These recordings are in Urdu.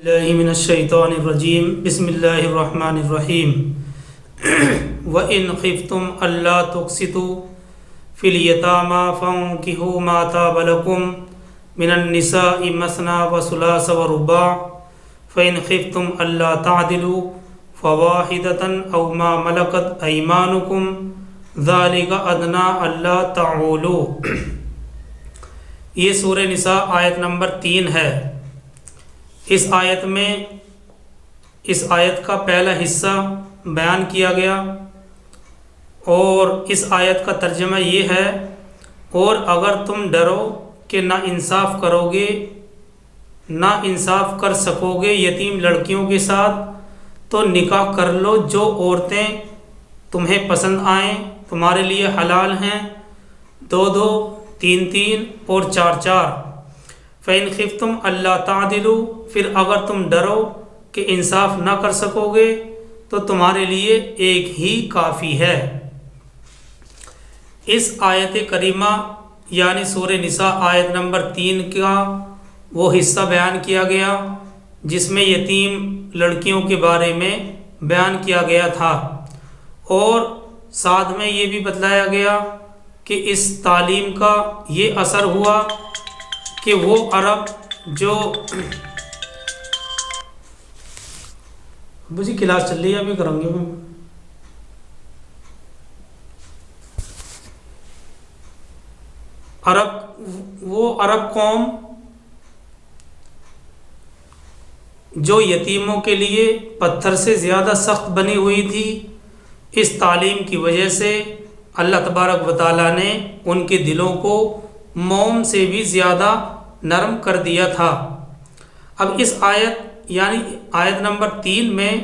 اللہ من الشیطان الرجیم بسم اللہ الرحمن الرحیم وَإِنْ خِفْتُمْ أَلَّا تُقْسِطُوا فِي الْيَتَامَى فَانكِحُوا مَا طَابَ لَكُم مِّنَ النِّسَاءِ مَثْنَىٰ وَثُلَاثَ وَرُبَاعَ فَإِنْ خِفْتُمْ أَلَّا تَعْدِلُوا فَوَاحِدَةً أَوْ مَا مَلَكَتْ أَيْمَانُكُمْ ذَلِكَ أَدْنَىٰ أَلَّا تَعُولُوا۔ یہ سورہ نساء آیت نمبر 3 ہے۔ اس آیت میں اس آیت کا پہلا حصہ بیان کیا گیا اور اس آیت کا ترجمہ یہ ہے، اور اگر تم ڈرو کہ نا انصاف کرو گے، نا انصاف کر سکو گے یتیم لڑکیوں کے ساتھ، تو نکاح کر لو جو عورتیں تمہیں پسند آئیں، تمہارے لیے حلال ہیں، 2 3 اور 4۔ فَإِنْ خِفْتُمْ أَلَّا تَعْدِلُوا، پھر اگر تم ڈرو کہ انصاف نہ کر سکو گے تو تمہارے لیے ایک ہی کافی ہے۔ اس آیت کریمہ یعنی سورہ نساء آیت نمبر 3 کا وہ حصہ بیان کیا گیا جس میں یتیم لڑکیوں کے بارے میں بیان کیا گیا تھا، اور ساتھ میں یہ بھی بتلایا گیا کہ اس تعلیم کا یہ اثر ہوا کہ وہ عرب جو مجھے کلاس چل رہی ہے ابھی کروں گی میں، عرب قوم جو یتیموں کے لیے پتھر سے زیادہ سخت بنی ہوئی تھی، اس تعلیم کی وجہ سے اللہ تبارک و تعالیٰ نے ان کے دلوں کو موم سے بھی زیادہ نرم کر دیا تھا۔ اب اس آیت یعنی آیت نمبر 3 میں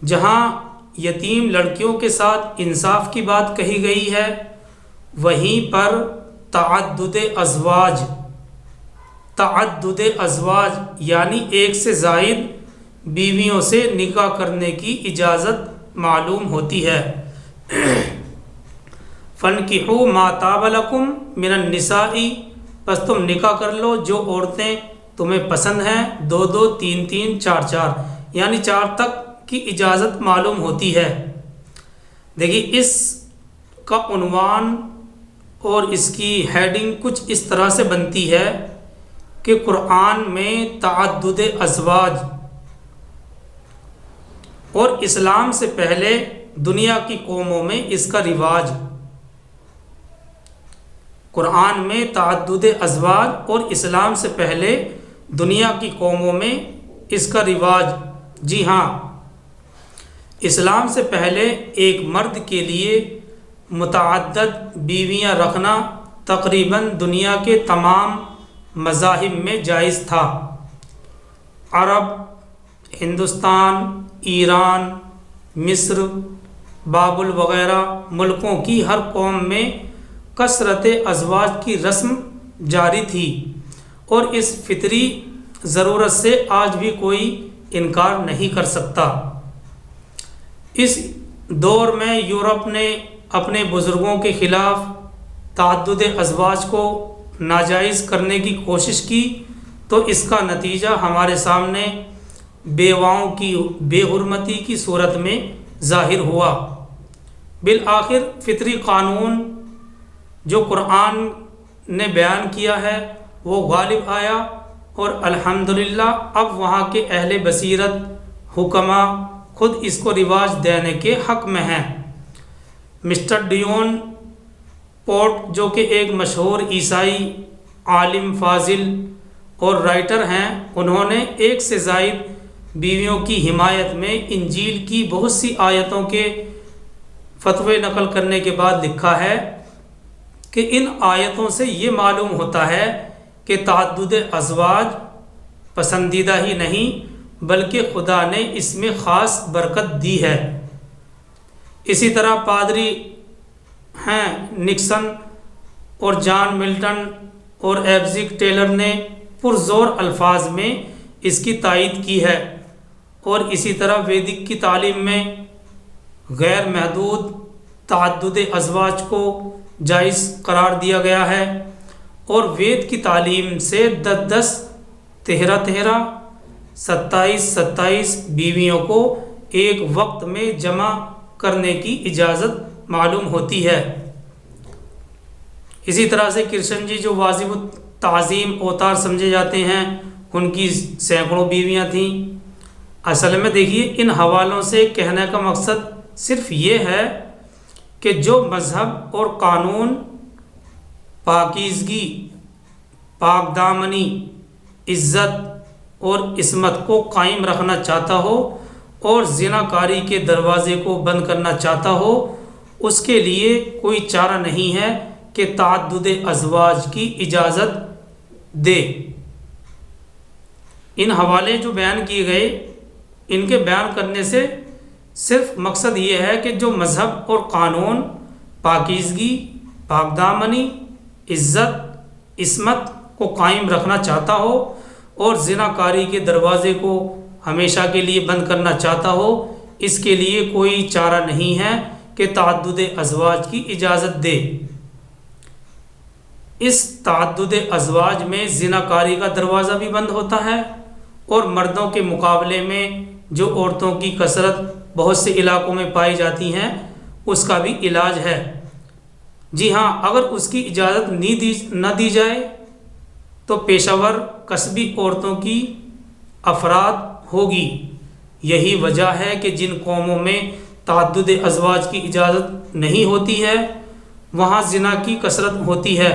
جہاں یتیم لڑکیوں کے ساتھ انصاف کی بات کہی گئی ہے، وہیں پر تعدد ازواج یعنی ایک سے زائد بیویوں سے نکاح کرنے کی اجازت معلوم ہوتی ہے۔ فَانْكِحُوا مَا طَابَ لَكُم مِّنَ النِّسَاءِ، بس تم نکاح کر لو جو عورتیں تمہیں پسند ہیں، 2 3 4 یعنی 4 تک کی اجازت معلوم ہوتی ہے۔ دیکھیے اس کا عنوان اور اس کی ہیڈنگ کچھ اس طرح سے بنتی ہے کہ قرآن میں تعدد ازواج اور اسلام سے پہلے دنیا کی قوموں میں اس کا رواج، قرآن میں تعدد ازواج اور اسلام سے پہلے دنیا کی قوموں میں اس کا رواج۔ جی ہاں، اسلام سے پہلے ایک مرد کے لیے متعدد بیویاں رکھنا تقریباً دنیا کے تمام مذاہب میں جائز تھا۔ عرب، ہندوستان، ایران، مصر، بابل وغیرہ ملکوں کی ہر قوم میں کثرت ازواج کی رسم جاری تھی، اور اس فطری ضرورت سے آج بھی کوئی انکار نہیں کر سکتا۔ اس دور میں یورپ نے اپنے بزرگوں کے خلاف تعدد ازواج کو ناجائز کرنے کی کوشش کی، تو اس کا نتیجہ ہمارے سامنے بیواؤں کی بے حرمتی کی صورت میں ظاہر ہوا۔ بالآخر فطری قانون جو قرآن نے بیان کیا ہے وہ غالب آیا، اور الحمدللہ اب وہاں کے اہل بصیرت حکما خود اس کو رواج دینے کے حق میں ہیں۔ مسٹر ڈیون پورٹ جو کہ ایک مشہور عیسائی عالم، فاضل اور رائٹر ہیں، انہوں نے 1 سے زائد بیویوں کی حمایت میں انجیل کی بہت سی آیتوں کے فتوے نقل کرنے کے بعد لکھا ہے کہ ان آیتوں سے یہ معلوم ہوتا ہے کہ تعدد ازواج پسندیدہ ہی نہیں بلکہ خدا نے اس میں خاص برکت دی ہے۔ اسی طرح پادری ہیں نکسن اور جان ملٹن اور ایبزک ٹیلر نے پرزور الفاظ میں اس کی تائید کی ہے، اور اسی طرح ویدک کی تعلیم میں غیر محدود تعدد ازواج کو جائز قرار دیا گیا ہے، اور وید کی تعلیم سے 10 13 27 بیویوں کو ایک وقت میں جمع کرنے کی اجازت معلوم ہوتی ہے۔ اسی طرح سے کرشن جی جو واجب التعظیم اوتار سمجھے جاتے ہیں، ان کی سینکڑوں بیویاں تھیں۔ اصل میں دیکھیے ان حوالوں سے کہنے کا مقصد صرف یہ ہے کہ جو مذہب اور قانون پاکیزگی، پاک دامنی، عزت اور عصمت کو قائم رکھنا چاہتا ہو اور زناکاری کے دروازے کو بند کرنا چاہتا ہو، اس کے لیے کوئی چارہ نہیں ہے کہ تعدد ازواج کی اجازت دے۔ ان حوالے جو بیان کیے گئے، ان کے بیان کرنے سے صرف مقصد یہ ہے کہ جو مذہب اور قانون پاکیزگی، پاک دامنی، عزت، عصمت کو قائم رکھنا چاہتا ہو اور زناکاری کے دروازے کو ہمیشہ کے لیے بند کرنا چاہتا ہو، اس کے لیے کوئی چارہ نہیں ہے کہ تعدد ازواج کی اجازت دے۔ اس تعدد ازواج میں زناکاری کا دروازہ بھی بند ہوتا ہے، اور مردوں کے مقابلے میں جو عورتوں کی کثرت بہت سے علاقوں میں پائی جاتی ہیں، اس کا بھی علاج ہے۔ جی ہاں، اگر اس کی اجازت نہ دی جائے تو پیشہ ور کسبی عورتوں کی افراد ہوگی۔ یہی وجہ ہے کہ جن قوموں میں تعدد ازواج کی اجازت نہیں ہوتی ہے، وہاں زنا کی کثرت ہوتی ہے۔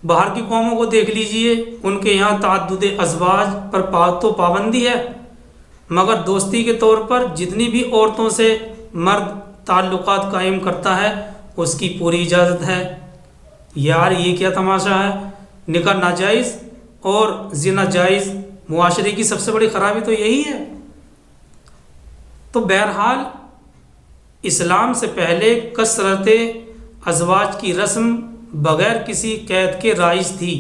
باہر کی قوموں کو دیکھ لیجئے، ان کے یہاں تعدد ازواج پر تو پابندی ہے، مگر دوستی کے طور پر جتنی بھی عورتوں سے مرد تعلقات قائم کرتا ہے، اس کی پوری اجازت ہے۔ یار یہ کیا تماشا ہے، نکاح ناجائز اور زنا جائز، معاشرے کی سب سے بڑی خرابی تو یہی ہے۔ تو بہرحال اسلام سے پہلے کثرت ازواج کی رسم بغیر کسی قید کے رائج تھی۔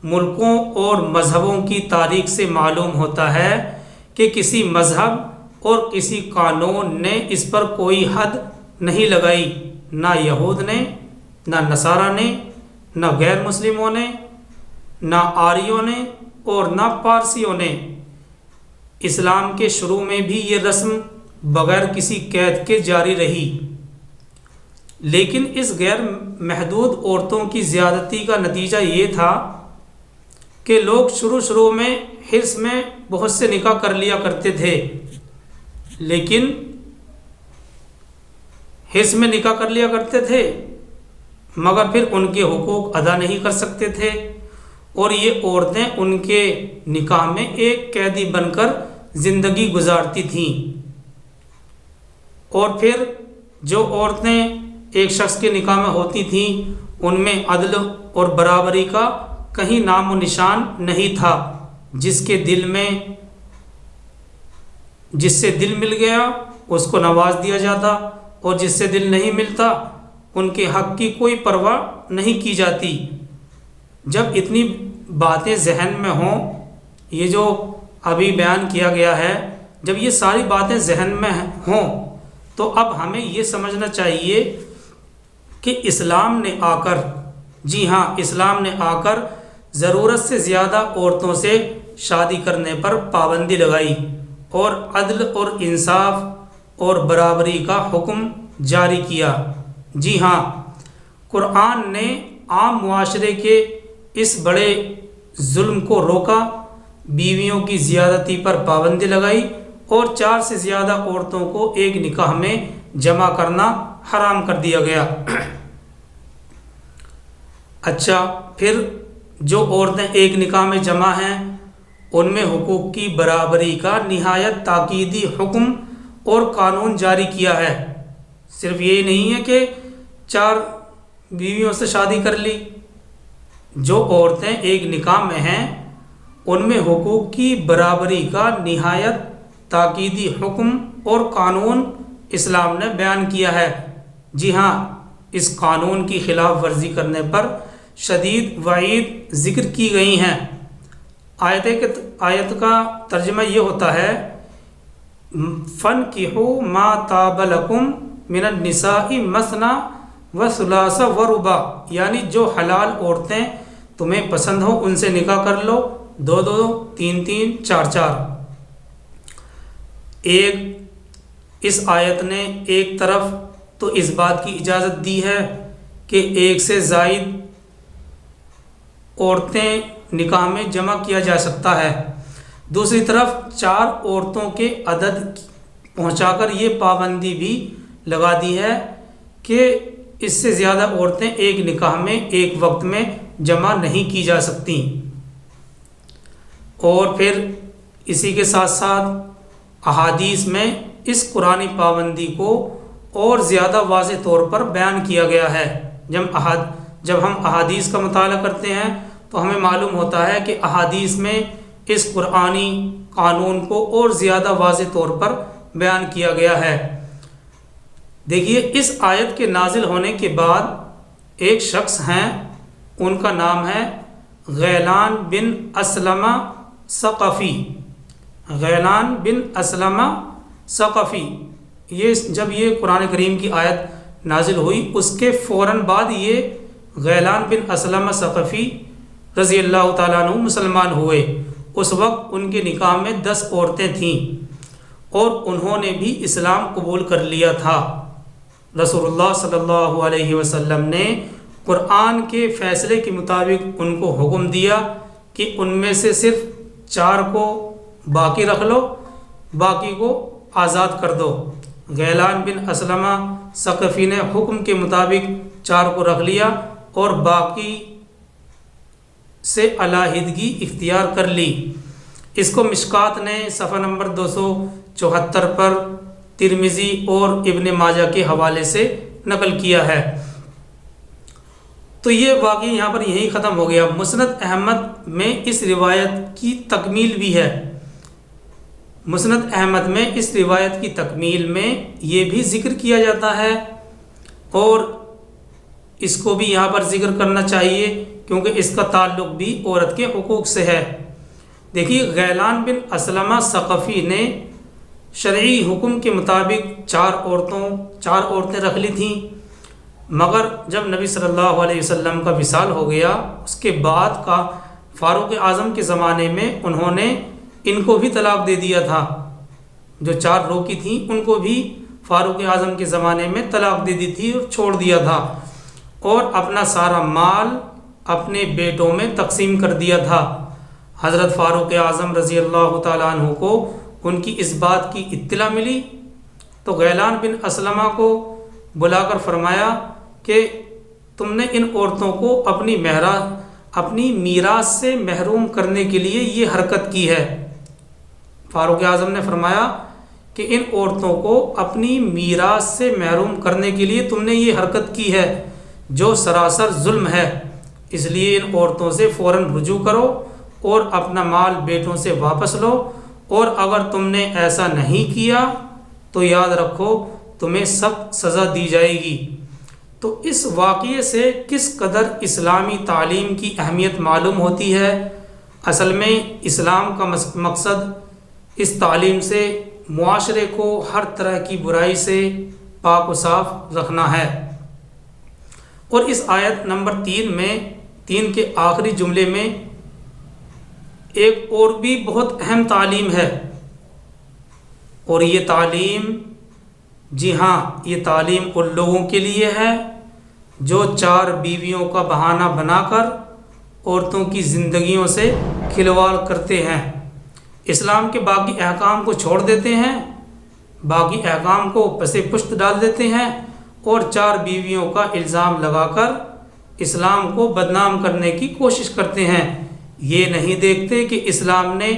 ملکوں اور مذہبوں کی تاریخ سے معلوم ہوتا ہے کہ کسی مذہب اور کسی قانون نے اس پر کوئی حد نہیں لگائی، نہ یہود نے، نہ نصارہ نے، نہ غیر مسلموں نے، نہ آریوں نے اور نہ پارسیوں نے۔ اسلام کے شروع میں بھی یہ رسم بغیر کسی قید کے جاری رہی، لیکن اس غیر محدود عورتوں کی زیادتی کا نتیجہ یہ تھا کہ لوگ شروع میں حرص میں بہت سے نکاح کر لیا کرتے تھے، لیکن حرص میں نکاح کر لیا کرتے تھے مگر پھر ان کے حقوق ادا نہیں کر سکتے تھے، اور یہ عورتیں ان کے نکاح میں ایک قیدی بن کر زندگی گزارتی تھیں۔ اور پھر جو عورتیں ایک شخص کے نکاح میں ہوتی تھیں، ان میں عدل اور برابری کا کہیں نام و نشان نہیں تھا۔ جس سے دل مل گیا اس کو نواز دیا جاتا، اور جس سے دل نہیں ملتا ان کے حق کی کوئی پرواہ نہیں کی جاتی۔ جب اتنی باتیں ذہن میں ہوں، یہ جو ابھی بیان کیا گیا ہے، جب یہ ساری باتیں ذہن میں ہوں تو اب ہمیں یہ سمجھنا چاہیے کہ اسلام نے آ کر، جی ہاں، اسلام نے آ کر ضرورت سے زیادہ عورتوں سے شادی کرنے پر پابندی لگائی اور عدل اور انصاف اور برابری کا حکم جاری کیا۔ جی ہاں، قرآن نے عام معاشرے کے اس بڑے ظلم کو روکا، بیویوں کی زیادتی پر پابندی لگائی اور 4 سے زیادہ عورتوں کو ایک نکاح میں جمع کرنا حرام کر دیا گیا۔ اچھا، پھر جو عورتیں ایک نکاح میں جمع ہیں، ان میں حقوق کی برابری کا نہایت تاکیدی حکم اور قانون جاری کیا ہے۔ صرف یہ نہیں ہے کہ 4 بیویوں سے شادی کر لی، جو عورتیں ایک نکاح میں ہیں ان میں حقوق کی برابری کا نہایت تاکیدی حکم اور قانون اسلام نے بیان کیا ہے۔ جی ہاں، اس قانون کی خلاف ورزی کرنے پر شدید وعید ذکر کی گئی ہیں۔ آیت کا ترجمہ یہ ہوتا ہے، فَانْكِحُوا مَا طَابَ لَكُم مِّنَ النِّسَاءِ مَثْنَىٰ وَثُلَاثَ وَرُبَاعَ، یعنی جو حلال عورتیں تمہیں پسند ہو ان سے نکاح کر لو، 2 2, 3 3, 4 4۔ ایک اس آیت نے ایک طرف تو اس بات کی اجازت دی ہے کہ ایک سے زائد عورتیں نکاح میں جمع کیا جا سکتا ہے، دوسری طرف 4 عورتوں کے عدد پہنچا کر یہ پابندی بھی لگا دی ہے کہ اس سے زیادہ عورتیں ایک نکاح میں ایک وقت میں جمع نہیں کی جا سکتی۔ اور پھر اسی کے ساتھ ساتھ احادیث میں اس قرآنی پابندی کو اور زیادہ واضح طور پر بیان کیا گیا ہے۔ جب ہم احادیث کا مطالعہ کرتے ہیں تو ہمیں معلوم ہوتا ہے کہ احادیث میں اس قرآنی قانون کو اور زیادہ واضح طور پر بیان کیا گیا ہے۔ دیکھیے، اس آیت کے نازل ہونے کے بعد ایک شخص ہیں، ان کا نام ہے غیلان بن اسلم ثقفی۔ غیلان بن اسلم ثقفی، جب یہ قرآن کریم کی آیت نازل ہوئی اس کے فوراً بعد یہ غیلان بن اسلم ثقفی رضی اللہ تعالیٰ عنہ مسلمان ہوئے۔ اس وقت ان کے نکاح میں 10 عورتیں تھیں اور انہوں نے بھی اسلام قبول کر لیا تھا۔ رسول اللہ صلی اللہ علیہ وسلم نے قرآن کے فیصلے کے مطابق ان کو حکم دیا کہ ان میں سے صرف 4 کو باقی رکھ لو، باقی کو آزاد کر دو۔ غیلان بن اسلم ثقفی نے حکم کے مطابق 4 کو رکھ لیا اور باقی سے علیحدگی اختیار کر لی۔ اس کو مشکات نے صفحہ نمبر 274 پر ترمذی اور ابن ماجہ کے حوالے سے نقل کیا ہے۔ تو یہ واقعی یہاں پر یہی ختم ہو گیا۔ مسند احمد میں اس روایت کی تکمیل بھی ہے۔ مسند احمد میں اس روایت کی تکمیل میں یہ بھی ذکر کیا جاتا ہے اور اس کو بھی یہاں پر ذکر کرنا چاہیے کیونکہ اس کا تعلق بھی عورت کے حقوق سے ہے۔ دیکھیے، غیلان بن اسلم ثقفی نے شرعی حکم کے مطابق 4 عورتیں رکھ لی تھیں، مگر جب نبی صلی اللہ علیہ وسلم کا وصال ہو گیا اس کے بعد کا فاروق اعظم کے زمانے میں انہوں نے ان کو بھی طلاق دے دیا تھا۔ جو 4 روکی تھیں ان کو بھی فاروق اعظم کے زمانے میں طلاق دے دی تھی اور چھوڑ دیا تھا، اور اپنا سارا مال اپنے بیٹوں میں تقسیم کر دیا تھا۔ حضرت فاروق اعظم رضی اللہ تعالیٰ عنہ کو ان کی اس بات کی اطلاع ملی تو غیلان بن اسلمہ کو بلا کر فرمایا کہ تم نے ان عورتوں کو اپنی میراث سے محروم کرنے کے لیے یہ حرکت کی ہے۔ فاروق اعظم نے فرمایا کہ ان عورتوں کو اپنی میراث سے محروم کرنے کے لیے تم نے یہ حرکت کی ہے جو سراسر ظلم ہے، اس لیے ان عورتوں سے فوراً رجوع کرو اور اپنا مال بیٹوں سے واپس لو، اور اگر تم نے ایسا نہیں کیا تو یاد رکھو تمہیں سخت سزا دی جائے گی۔ تو اس واقعے سے کس قدر اسلامی تعلیم کی اہمیت معلوم ہوتی ہے۔ اصل میں اسلام کا مقصد اس تعلیم سے معاشرے کو ہر طرح کی برائی سے پاک و صاف رکھنا ہے۔ اور اس آیت نمبر 3 کے آخری جملے میں ایک اور بھی بہت اہم تعلیم ہے، اور یہ تعلیم، جی ہاں، یہ تعلیم ان لوگوں کے لیے ہے جو 4 بیویوں کا بہانہ بنا کر عورتوں کی زندگیوں سے کھلواڑ کرتے ہیں، اسلام کے باقی احکام کو چھوڑ دیتے ہیں، باقی احکام کو پس پشت ڈال دیتے ہیں اور 4 بیویوں کا الزام لگا کر اسلام کو بدنام کرنے کی کوشش کرتے ہیں۔ یہ نہیں دیکھتے کہ اسلام نے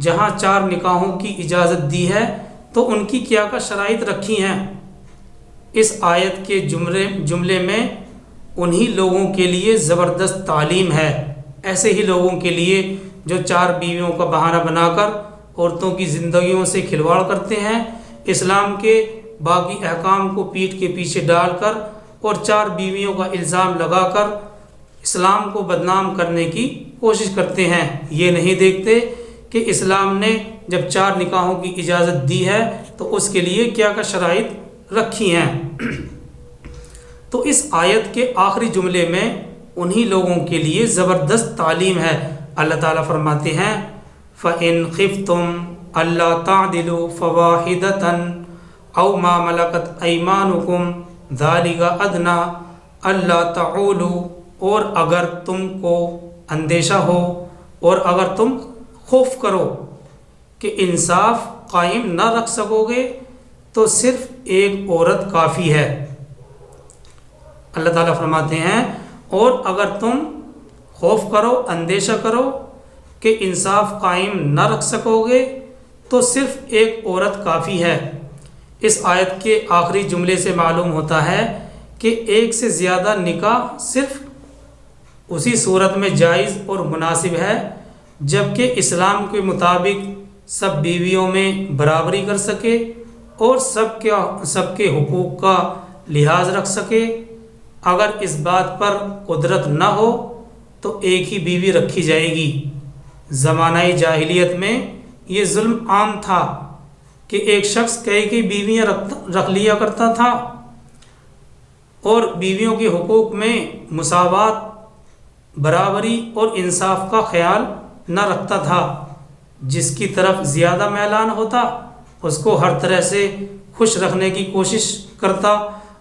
جہاں 4 نکاحوں کی اجازت دی ہے تو ان کی کیا شرائط رکھی ہیں۔ اس آیت کے جملے میں انہی لوگوں کے لیے زبردست تعلیم ہے، ایسے ہی لوگوں کے لیے جو 4 بیویوں کا بہانہ بنا کر عورتوں کی زندگیوں سے کھلواڑ کرتے ہیں، اسلام کے باقی احکام کو پیٹھ کے پیچھے ڈال کر اور 4 بیویوں کا الزام لگا کر اسلام کو بدنام کرنے کی کوشش کرتے ہیں۔ یہ نہیں دیکھتے کہ اسلام نے جب 4 نکاحوں کی اجازت دی ہے تو اس کے لیے کیا شرائط رکھی ہیں۔ تو اس آیت کے آخری جملے میں انہی لوگوں کے لیے زبردست تعلیم ہے۔ اللہ تعالیٰ فرماتے ہیں فَإِنْ خِفْتُمْ أَلَّا تَعْدِلُوا فَوَاحِدَةً أَوْ مَا مَلَكَتْ أَيْمَانُكُمْ ذَلِكَ أَدْنَىٰ أَلَّا تَعُولُوا، اور اگر تم کو اندیشہ ہو اور اگر تم خوف کرو کہ انصاف قائم نہ رکھ سکو گے تو صرف ایک عورت کافی ہے۔ اللہ تعالیٰ فرماتے ہیں اور اگر تم خوف کرو، اندیشہ کرو کہ انصاف قائم نہ رکھ سکو گے تو صرف ایک عورت کافی ہے۔ اس آیت کے آخری جملے سے معلوم ہوتا ہے کہ ایک سے زیادہ نکاح صرف اسی صورت میں جائز اور مناسب ہے جبکہ اسلام کے مطابق سب بیویوں میں برابری کر سکے اور سب کے حقوق کا لحاظ رکھ سکے۔ اگر اس بات پر قدرت نہ ہو تو ایک ہی بیوی رکھی جائے گی۔ زمانہ جاہلیت میں یہ ظلم عام تھا کہ ایک شخص کئی بیویاں رکھ لیا کرتا تھا اور بیویوں کے حقوق میں مساوات، برابری اور انصاف کا خیال نہ رکھتا تھا۔ جس کی طرف زیادہ میلان ہوتا اس کو ہر طرح سے خوش رکھنے کی کوشش کرتا،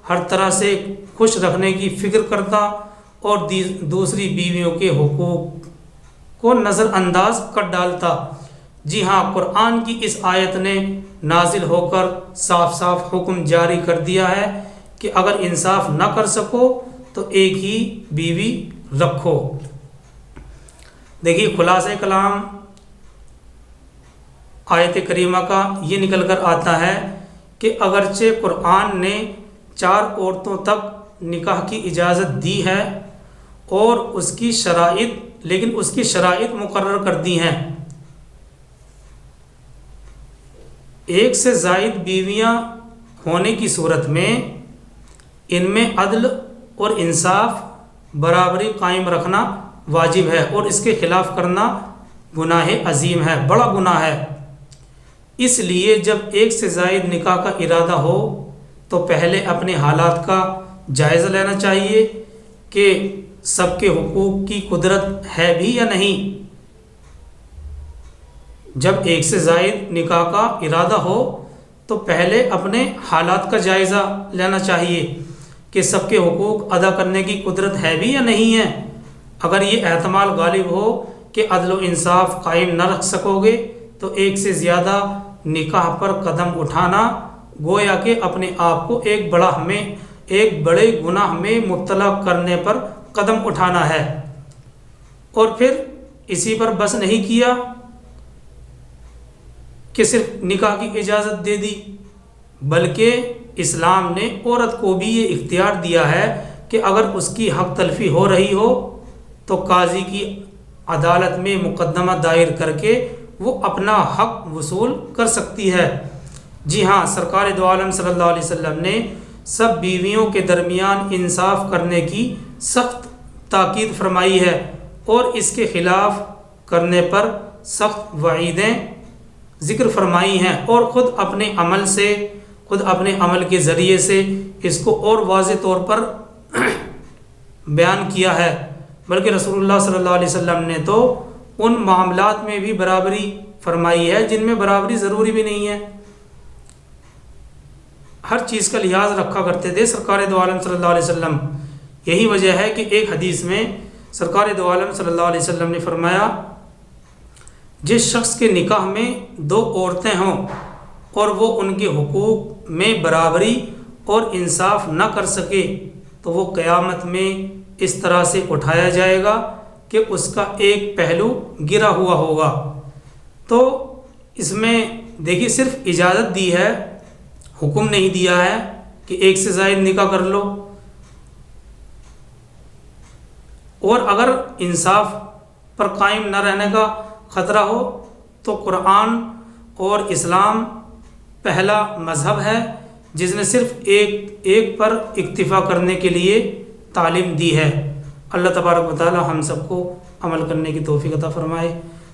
ہر طرح سے خوش رکھنے کی فکر کرتا اور دوسری بیویوں کے حقوق کو نظر انداز کر ڈالتا۔ جی ہاں، قرآن کی اس آیت نے نازل ہو کر صاف صاف حکم جاری کر دیا ہے کہ اگر انصاف نہ کر سکو تو ایک ہی بیوی رکھو۔ دیکھیے خلاصہ کلام آیت کریمہ کا یہ نکل کر آتا ہے کہ اگرچہ قرآن نے 4 عورتوں تک نکاح کی اجازت دی ہے اور اس کی شرائط مقرر کر دی ہیں، ایک سے زائد بیویاں ہونے کی صورت میں ان میں عدل اور انصاف، برابری قائم رکھنا واجب ہے اور اس کے خلاف کرنا گناہ عظیم ہے، بڑا گناہ ہے۔ اس لیے جب ایک سے زائد نکاح کا ارادہ ہو تو پہلے اپنے حالات کا جائزہ لینا چاہیے کہ سب کے حقوق کی قدرت ہے بھی یا نہیں۔ جب ایک سے زائد نکاح کا ارادہ ہو تو پہلے اپنے حالات کا جائزہ لینا چاہیے کہ سب کے حقوق ادا کرنے کی قدرت ہے بھی یا نہیں ہے۔ اگر یہ احتمال غالب ہو کہ عدل و انصاف قائم نہ رکھ سکو گے تو ایک سے زیادہ نکاح پر قدم اٹھانا گویا کہ اپنے آپ کو ایک بڑے گناہ میں مبتلا کرنے پر قدم اٹھانا ہے۔ اور پھر اسی پر بس نہیں کیا کہ صرف نکاح کی اجازت دے دی، بلکہ اسلام نے عورت کو بھی یہ اختیار دیا ہے کہ اگر اس کی حق تلفی ہو رہی ہو تو قاضی کی عدالت میں مقدمہ دائر کر کے وہ اپنا حق وصول کر سکتی ہے۔ جی ہاں، سرکار دو عالم صلی اللہ علیہ وسلم نے سب بیویوں کے درمیان انصاف کرنے کی سخت تاکید فرمائی ہے اور اس کے خلاف کرنے پر سخت وعیدیں ذکر فرمائی ہیں اور خود اپنے عمل کے ذریعے سے اس کو اور واضح طور پر بیان کیا ہے۔ بلکہ رسول اللہ صلی اللہ علیہ وسلم نے تو ان معاملات میں بھی برابری فرمائی ہے جن میں برابری ضروری بھی نہیں ہے۔ ہر چیز کا لحاظ رکھا کرتے تھے سرکار دو عالم صلی اللہ علیہ وسلم۔ یہی وجہ ہے کہ ایک حدیث میں سرکار دو عالم صلی اللہ علیہ وسلم نے فرمایا، جس شخص کے نکاح میں 2 عورتیں ہوں اور وہ ان کے حقوق میں برابری اور انصاف نہ کر سکے تو وہ قیامت میں اس طرح سے اٹھایا جائے گا کہ اس کا ایک پہلو گرا ہوا ہوگا۔ تو اس میں دیکھیے صرف اجازت دی ہے، حکم نہیں دیا ہے کہ ایک سے زائد نکاح کر لو۔ اور اگر انصاف پر قائم نہ رہنے کا خطرہ ہو تو قرآن اور اسلام پہلا مذہب ہے جس نے صرف ایک پر اکتفا کرنے کے لیے تعلیم دی ہے۔ اللہ تبارک و تعالی ہم سب کو عمل کرنے کی توفیق عطا فرمائے۔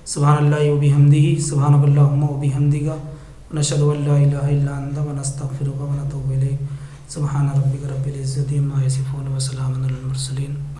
سبحان اللہ و بحمدہ، سبحانک اللہم و بحمدک، نشہد ان لا الہ الا انت ونستغفرک ونتوب الیک۔ سبحان ربک رب العزۃ عما یصفون وسلام علی المرسلین۔